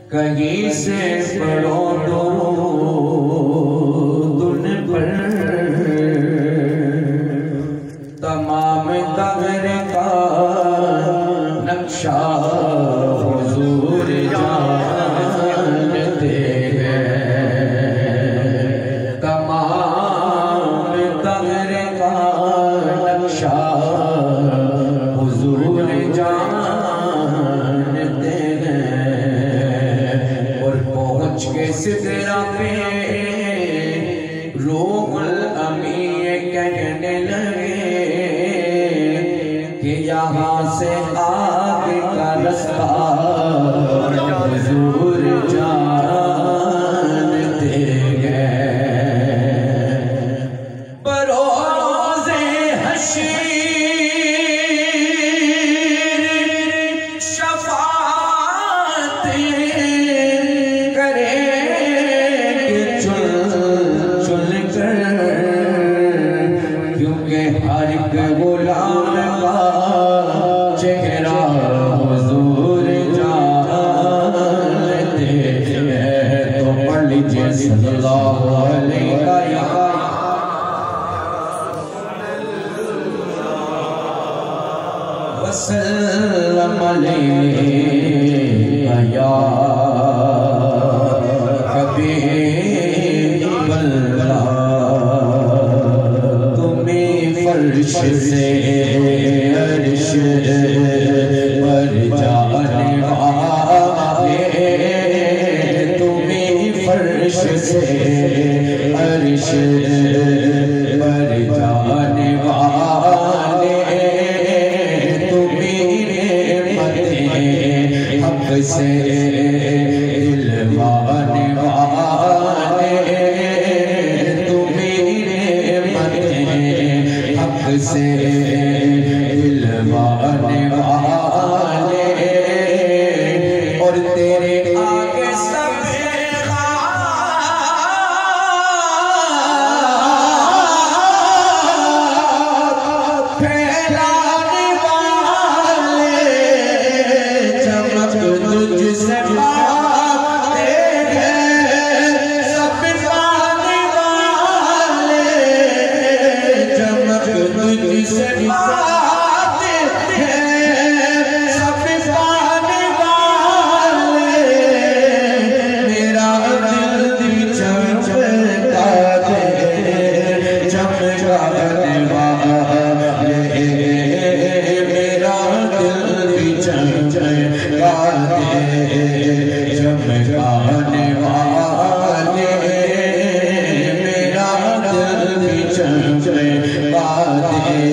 कहीं से पढ़ो दुन पर तमाम दहर का नक्शा हुजूर जानते हैं। तमाम दहर का नक्शा हुजूर जानते हैं। और पहुँच के सिदरा पे रूहुल अमीन कहने लगे कि यहाँ से आगे का रास्ता हुजूर जानते हैं। बरोज़े हश्र शफ़ाअत करेंगे चुन चुन कर, क्योंकि हर एक गुलाम का चेहरा हुजूर जानते हैं। तो पढ़ लीजिए सल्लल्लाहु अलैहि वसल्लम या हबीबल्लाह। तुम्हें फर्श से अर्श पर जाने वाले, तुम्हें फर्श से अर्श पर जाने वाले, हक से दिलवाने वाले, तुम्हें मते हक से दिलवाने वाले। और तेरे आगे सब फैलाने वाले, चमक तुझसे पाते हैं सब पाने वाले, चमक तुझसे पाते हैं सब पाने वाले। मेरा दिल भी चमका दे चमकाने वाले, मेरा दिल भी चमका दे चमकाने वाले, मेरा दिल भी चमका दे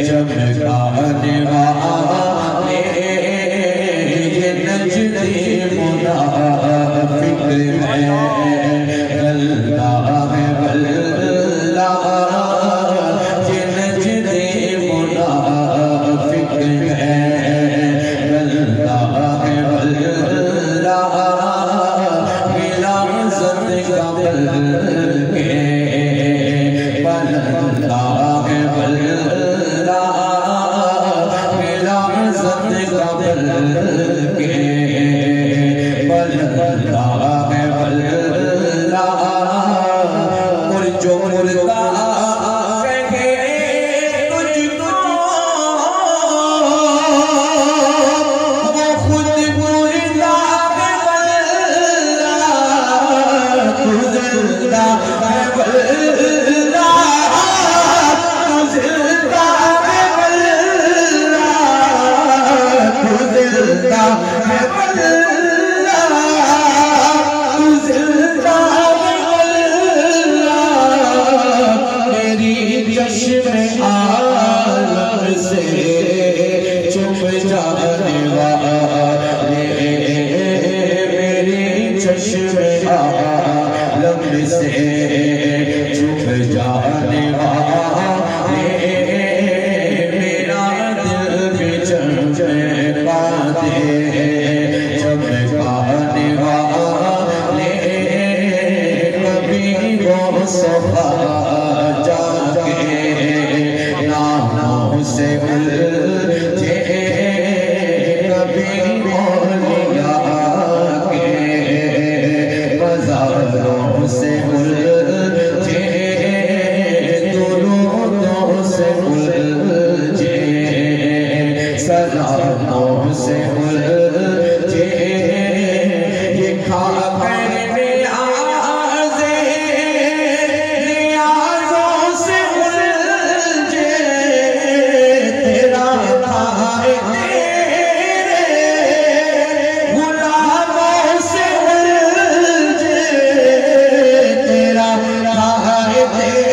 चमकाने वाले। ये नजदे मुनाफिक है अल्लाह है वल्लाह, ये नजदे मुनाफिक है अल्लाह है वल्लाह। विलासत का बल्कि बल्लाह है वल्लाह, विलासत का सलामों से उलझे ये खा करने आज़े नियाज़ों से उलझे तेरा खाए तेरे गुलामों से उलझे तेरा खाए तेरे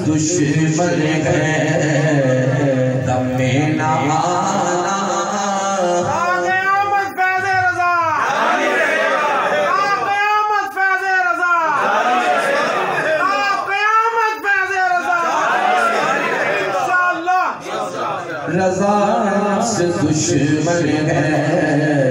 दुश्मन है दमे ना आना क़यामत फ़ैज़े रज़ा क़यामत फ़ैज़े रज़ा क़यामत फ़ैज़े रज़ा इंशाअल्लाह रज़ा नफ्स दुश्मन है